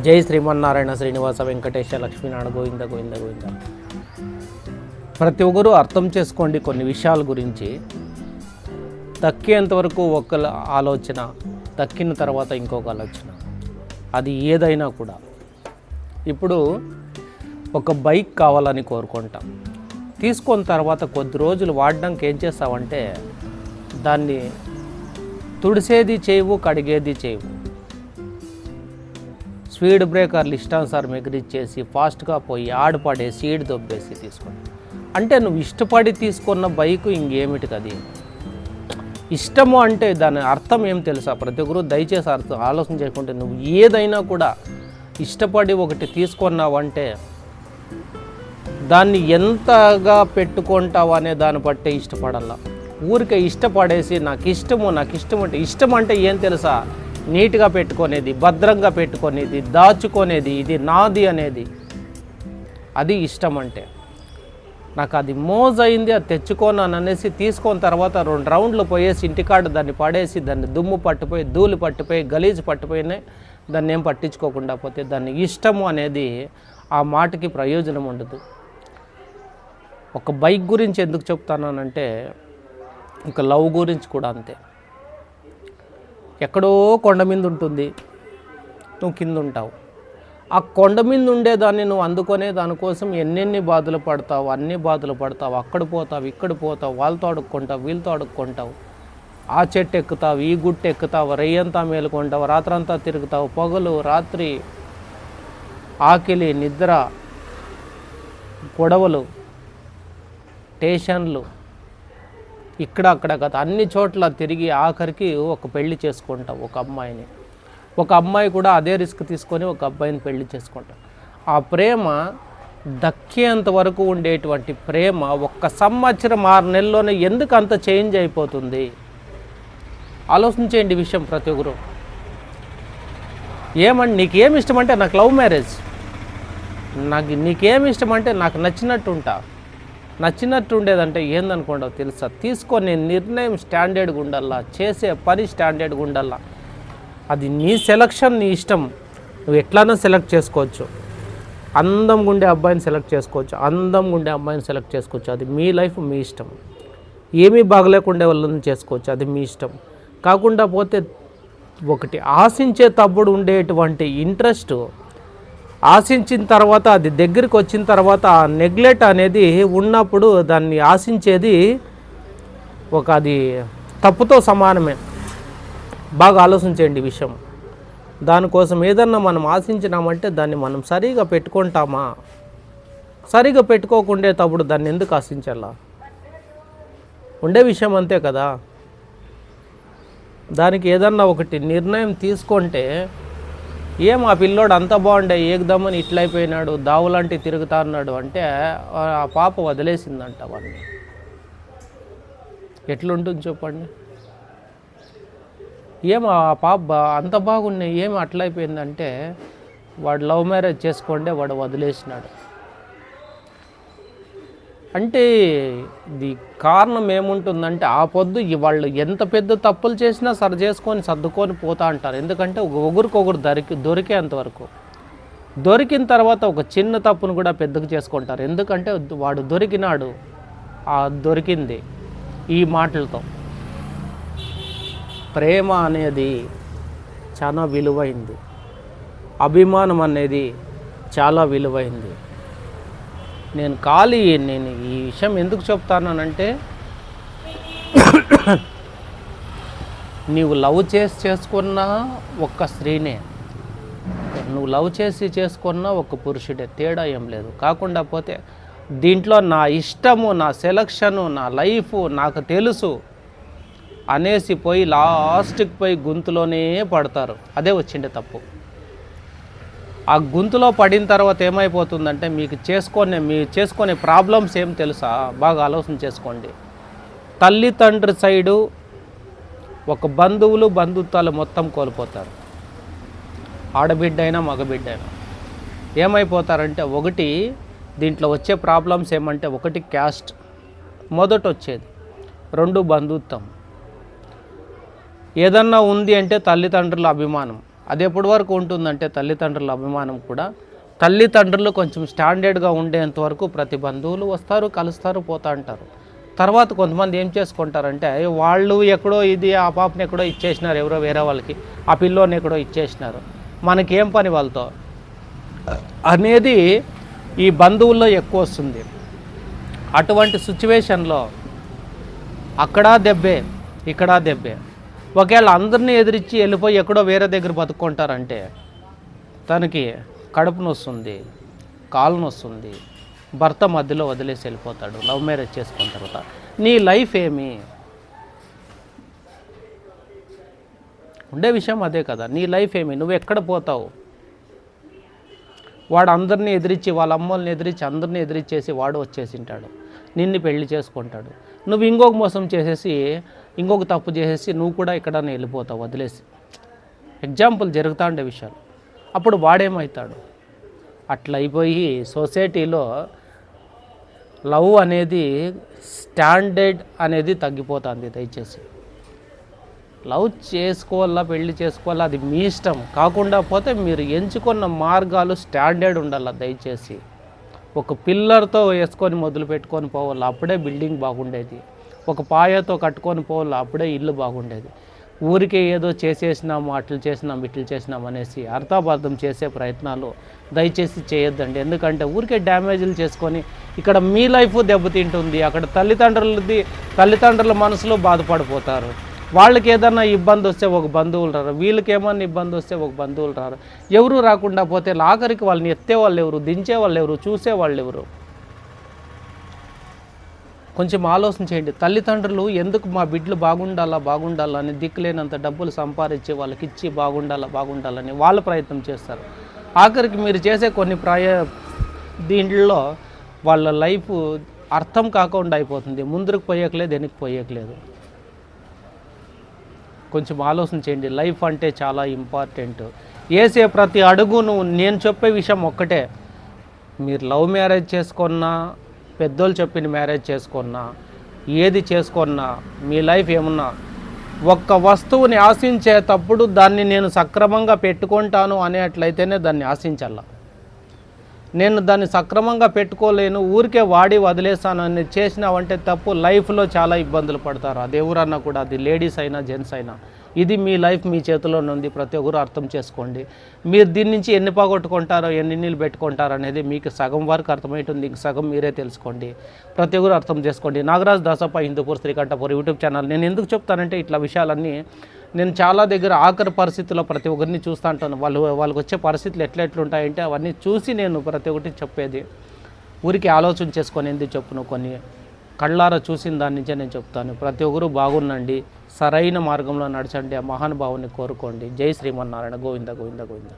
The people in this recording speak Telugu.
జై శ్రీమన్నారాయణ శ్రీనివాస వెంకటేశ లక్ష్మీనారాయణ గోవింద గోవింద గోవింద. ప్రతి ఒక్కరూ అర్థం చేసుకోండి కొన్ని విషయాల గురించి. తక్కేంతవరకు ఒక ఆలోచన, తక్కిన తర్వాత ఇంకొక ఆలోచన, అది ఏదైనా కూడా. ఇప్పుడు ఒక బైక్ కావాలని కోరుకుంటాం, తీసుకున్న తర్వాత కొద్ది రోజులు వాడడానికి ఏం చేస్తావంటే దాన్ని తుడిసేది చేయవు, కడిగేది చేయవు. స్పీడ్ బ్రేకర్లు ఇష్టానుసారం ఎగిరిచ్చేసి ఫాస్ట్గా పోయి ఆడపడే సీడ్ దొబ్బేసి తీసుకుని. అంటే నువ్వు ఇష్టపడి తీసుకున్న బైకు ఇంకేమిటి అది ఇష్టము అంటే దాని అర్థం ఏం తెలుసా? ప్రతి ఒక్కరు దయచేసి ఆలోచన చేయకుంటే, నువ్వు ఏదైనా కూడా ఇష్టపడి ఒకటి తీసుకున్నావంటే దాన్ని ఎంతగా పెట్టుకుంటావు అనే దాన్ని బట్టే ఇష్టపడాల. ఊరికే ఇష్టపడేసి నాకు ఇష్టము అంటే ఇష్టం అంటే ఏం తెలుసా? నీట్గా పెట్టుకునేది, భద్రంగా పెట్టుకునేది, దాచుకునేది, ఇది నాది అనేది, అది ఇష్టం అంటే. నాకు అది మోజైంది, అది తెచ్చుకోనాను అనేసి తీసుకున్న తర్వాత 2 రౌండ్లు పోయేసి ఇంటికాడ దాన్ని పడేసి దాన్ని దుమ్ము పట్టిపోయి, ధూళి పట్టిపోయి, గలీజు పట్టిపోయినాయి, దాన్ని ఏం పట్టించుకోకుండా పోతే దాన్ని ఇష్టము అనేది ఆ మాటకి ప్రయోజనం ఉండదు. ఒక బైక్ గురించి ఎందుకు చెప్తానంటే, ఒక లవ్ గురించి కూడా అంతే. ఎక్కడో కొండ మీద ఉంటుంది, నువ్వు కింద ఉంటావు. ఆ కొండ మీద ఉండేదాన్ని నువ్వు అందుకునే దానికోసం ఎన్నెన్ని బాధలు పడతావు, అన్ని బాధలు పడతావు. అక్కడ పోతావు, ఇక్కడ పోతావు, వాళ్ళతో అడుక్కుంటావు, వీళ్ళతో అడుక్కుంటావు, ఆ చెట్టు ఎక్కుతావు, ఈ గుట్టు ఎక్కుతావు, రెయ్యంతా మేలుకుంటావు, రాత్రంతా తిరుగుతావు, పగలు రాత్రి, ఆకలి నిద్ర, గొడవలు, స్టేషన్లు, ఇక్కడ అక్కడ కదా అన్ని చోట్ల తిరిగి ఆఖరికి ఒక పెళ్లి చేసుకుంటావు ఒక అమ్మాయిని. ఒక అమ్మాయి కూడా అదే రిస్క్ తీసుకొని ఒక అబ్బాయిని పెళ్లి చేసుకుంటావు. ఆ ప్రేమ దక్కేంత వరకు ఉండేటువంటి ప్రేమ 1 సంవత్సరం 6 నెలల్లోనే ఎందుకు అంత చేంజ్ అయిపోతుంది? ఆలోచించేయండి విషయం ప్రతి ఒక్కరు. నీకేమి ఇష్టం అంటే నాకు లవ్ మ్యారేజ్, నీకేమి ఇష్టం అంటే నాకు నచ్చినట్టు ఉంటా. నచ్చినట్టు ఉండేదంటే ఏందనుకోండి తెలుసా? తీసుకొని నిర్ణయం స్టాండర్డ్గా ఉండాలా, చేసే పని స్టాండర్డ్గా ఉండాలా. అది నీ సెలక్షన్, నీ ఇష్టం. నువ్వు ఎట్లైనా సెలెక్ట్ చేసుకోవచ్చు. అందంగా ఉండే అబ్బాయిని సెలెక్ట్ చేసుకోవచ్చు, అందంగా ఉండే అమ్మాయిని సెలెక్ట్ చేసుకోవచ్చు. అది మీ లైఫ్, మీ ఇష్టం. ఏమీ బాగలేకుండే వాళ్ళని చేసుకోవచ్చు, అది మీ ఇష్టం. కాకుండా పోతే ఒకటి ఆశించే తప్పుడు ఉండేటువంటి ఇంట్రెస్ట్, ఆశించిన తర్వాత అది దగ్గరికి వచ్చిన తర్వాత ఆ నెగ్లెక్ట్ అనేది ఉన్నప్పుడు దాన్ని ఆశించేది అది తప్పుతో సమానమే. బాగా ఆలోచించండి విషయం. దానికోసం ఏదన్నా మనం ఆశించినామంటే దాన్ని మనం సరిగా పెట్టుకుంటామా? సరిగా పెట్టుకోకుండే తప్పుడు దాన్ని ఎందుకు ఆశించాలా? ఉండే విషయం అంతే కదా. దానికి ఏదన్నా ఒకటి నిర్ణయం తీసుకుంటే, ఆ పిల్లోడు అంత బాగుండే ఏకదమ్మని ఇట్లయిపోయినాడు, దావులాంటి తిరుగుతా అన్నాడు అంటే ఆ పాప వదిలేసిందంట వాడిని. ఎట్లుంటుంది చెప్పండి? ఆ పాప అంత బాగున్నాయి అట్లయిపోయిందంటే వాడు లవ్ మ్యారేజ్ చేసుకోండే వాడు వదిలేసినాడు అంటే ఇది కారణం ఏముంటుందంటే, ఆ పొద్దు వాళ్ళు ఎంత పెద్ద తప్పులు చేసినా సరి చేసుకొని సర్దుకొని పోతా అంటారు. ఎందుకంటే ఒకరికొకరు దొరికేంతవరకు. దొరికిన తర్వాత ఒక చిన్న తప్పును కూడా పెద్దగా చేసుకుంటారు. ఎందుకంటే వాడు దొరికినాడు, దొరికింది ఈ మాటలతో. ప్రేమ అనేది చాలా విలువైంది, అభిమానం అనేది చాలా విలువైంది. నేను ఈ విషయం ఎందుకు చెప్తానంటే, నీవు లవ్ చేసుకున్న ఒక్క స్త్రీనే, నువ్వు లవ్ చేసుకున్న ఒక పురుషుడే, తేడా ఏం లేదు. కాకుండా పోతే దీంట్లో నా ఇష్టము, నా సెలక్షను, నా లైఫ్ నాకు తెలుసు అనేసి పోయి లాస్ట్కి పోయి గొంతులోనే పడతారు. అదే వచ్చిండే తప్పు. ఆ గొంతులో పడిన తర్వాత ఏమైపోతుందంటే, మీరు చేసుకునే ప్రాబ్లమ్స్ ఏం తెలుసా? బాగా ఆలోచన చేసుకోండి. తల్లిదండ్రి సైడు ఒక బంధుత్వాలు మొత్తం కోల్పోతారు. ఆడబిడ్డ అయినా మగబిడ్డ అయినా ఏమైపోతారంటే, ఒకటి దీంట్లో వచ్చే ప్రాబ్లమ్స్ ఏమంటే, ఒకటి క్యాస్ట్ మొదట వచ్చేది, 2 బంధుత్వం. ఏదన్నా ఉంది అంటే తల్లిదండ్రుల అభిమానం, అది ఎప్పటి వరకు ఉంటుందంటే తల్లిదండ్రుల అభిమానం కూడా, తల్లిదండ్రులు కొంచెం స్టాండర్డ్గా ఉండేంత వరకు ప్రతి బంధువులు వస్తారు, కలుస్తారు, పోతా అంటారు. తర్వాత కొంతమంది ఏం చేసుకుంటారంటే వాళ్ళు ఎక్కడో ఇది ఆ పాపని ఎక్కడో ఇచ్చేసినారు ఎవరో వేరే వాళ్ళకి, ఆ పిల్లోని ఎక్కడో ఇచ్చేసినారు, మనకేం పని వాళ్ళతో అనేది ఈ బంధువుల్లో ఎక్కువ వస్తుంది. అటువంటి సిచ్యువేషన్లో అక్కడా దెబ్బే ఇక్కడ దెబ్బే. ఒకవేళ అందరినీ ఎదిరించి వెళ్ళిపోయి ఎక్కడో వేరే దగ్గర బతుక్కుంటారంటే తనకి కడుపు నొస్తుంది, కాలు నొస్తుంది, భర్త మధ్యలో వదిలేసి వెళ్ళిపోతాడు, లవ్ మ్యారేజ్ చేసుకున్న తర్వాత. నీ లైఫ్ ఏమి? ఉండే విషయం అదే కదా, నీ లైఫ్ ఏమి? నువ్వు ఎక్కడ పోతావు? వాడు అందరినీ ఎదిరించి, వాళ్ళ అమ్మల్ని ఎదిరించి, అందరినీ ఎదిరించేసి వాడు వచ్చేసింటాడు, నిన్ను పెళ్లి చేసుకుంటాడు. నువ్వు ఇంకొక మోసం చేసేసి, ఇంకొక తప్పు చేసేసి నువ్వు కూడా ఎక్కడన్నా వెళ్ళిపోతావు వదిలేసి. ఎగ్జాంపుల్ జరుగుతూ ఉండే విషయాలు. అప్పుడు వాడేమవుతాడు? అట్లా అయిపోయి సొసైటీలో లవ్ అనేది, స్టాండర్డ్ అనేది తగ్గిపోతుంది. దయచేసి లవ్ చేసుకోవాలా, పెళ్లి చేసుకోవాలా, అది మీ ఇష్టం. కాకుండా పోతే మీరు ఎంచుకున్న మార్గాలు స్టాండర్డ్ ఉండాలి. దయచేసి ఒక పిల్లర్తో వేసుకొని మొదలు పెట్టుకొని పోవాలి, అప్పుడే బిల్డింగ్ బాగుండేది. ఒక పాయతో కట్టుకొని పోవాలి, అప్పుడే ఇల్లు బాగుండేది. ఊరికే ఏదో చేసేసినాము, అట్లు చేసినాము, ఇట్లు చేసినాం అనేసి అర్థాపార్థం చేసే ప్రయత్నాలు దయచేసి చేయొద్దండి. ఎందుకంటే ఊరికే డ్యామేజ్లు చేసుకొని ఇక్కడ మీ లైఫ్ దెబ్బతింటుంది, అక్కడ తల్లిదండ్రుల మనసులో బాధపడిపోతారు. వాళ్ళకి ఏదన్నా ఇబ్బంది వస్తే ఒక బంధువులు రారు, వీళ్ళకి ఏమన్నా ఇబ్బంది వస్తే ఒక బంధువులు రారు. ఎవరు రాకుండా పోతే ఆఖరికి వాళ్ళని ఎత్తేవాళ్ళు ఎవరు, దించేవాళ్ళు ఎవరు, చూసేవాళ్ళు ఎవరు? కొంచెం ఆలోచన చేయండి. తల్లిదండ్రులు ఎందుకు మా బిడ్డలు బాగుండాలని దిక్కులేనంత డబ్బులు సంపాదించి వాళ్ళకి ఇచ్చి బాగుండాలని వాళ్ళ ప్రయత్నం చేస్తారు. ఆఖరికి మీరు చేసే కొన్ని దీంట్లో వాళ్ళ లైఫ్ అర్థం కాకుండా అయిపోతుంది. ముందుకు పోయేయట్లేదు, వెనక్కి పోయేయట్లేదు. కొంచెం ఆలోచన చేయండి. లైఫ్ అంటే చాలా ఇంపార్టెంట్. వేసే ప్రతి అడుగును నేను చెప్పే విషయం ఒక్కటే, మీరు లవ్ మ్యారేజ్ చేసుకున్నా, పెద్దోళ్ళు చెప్పిన మ్యారేజ్ చేసుకున్నా, ఏది చేసుకున్నా, మీ లైఫ్ ఏమున్నా, ఒక్క వస్తువుని ఆశించేటప్పుడు దాన్ని నేను సక్రమంగా పెట్టుకుంటాను అనేట్లయితేనే దాన్ని ఆశించాల. నేను దాన్ని సక్రమంగా పెట్టుకోలేను, ఊరికే వాడి వదిలేస్తాను అని చేసినావంటే తప్పు. లైఫ్లో చాలా ఇబ్బందులు పడతారు. అది ఎవరన్నా కూడా, అది లేడీస్ అయినా జెంట్స్ అయినా. ఇది మీ లైఫ్ మీ చేతిలోనే ఉంది. ప్రతి ఒక్కరు అర్థం చేసుకోండి. మీరు దీని నుంచి ఎన్ని పోగొట్టుకుంటారో, ఎన్ని నీళ్ళు పెట్టుకుంటారో అనేది మీకు సగం వరకు అర్థమవుతుంది, ఇంక సగం మీరే తెలుసుకోండి. ప్రతి ఒక్కరు అర్థం చేసుకోండి. Nagaraj Dasappa Hindupur Srikanthapur YouTube channel. నేను ఎందుకు చెప్తానంటే ఇట్లా విషయాలన్నీ నేను చాలా దగ్గర ఆఖరి పరిస్థితుల్లో ప్రతి ఒక్కరిని చూస్తూ ఉంటాను. వాళ్ళకి వచ్చే పరిస్థితులు ఎట్లుంటాయంటే అవన్నీ చూసి నేను ప్రతి ఒక్కటి చెప్పేది. ఊరికి ఆలోచన చేసుకొని ఎందుకు చెప్పును, కొన్ని కళ్ళారా చూసిన దాని నుంచే నేను చెప్తాను. ప్రతి ఒక్కరు బాగుండండి, సరైన మార్గంలో నడచండి, ఆ మహానుభావుని కోరుకోండి. జై శ్రీమన్నారాయణ. గోవింద గోవింద గోవింద.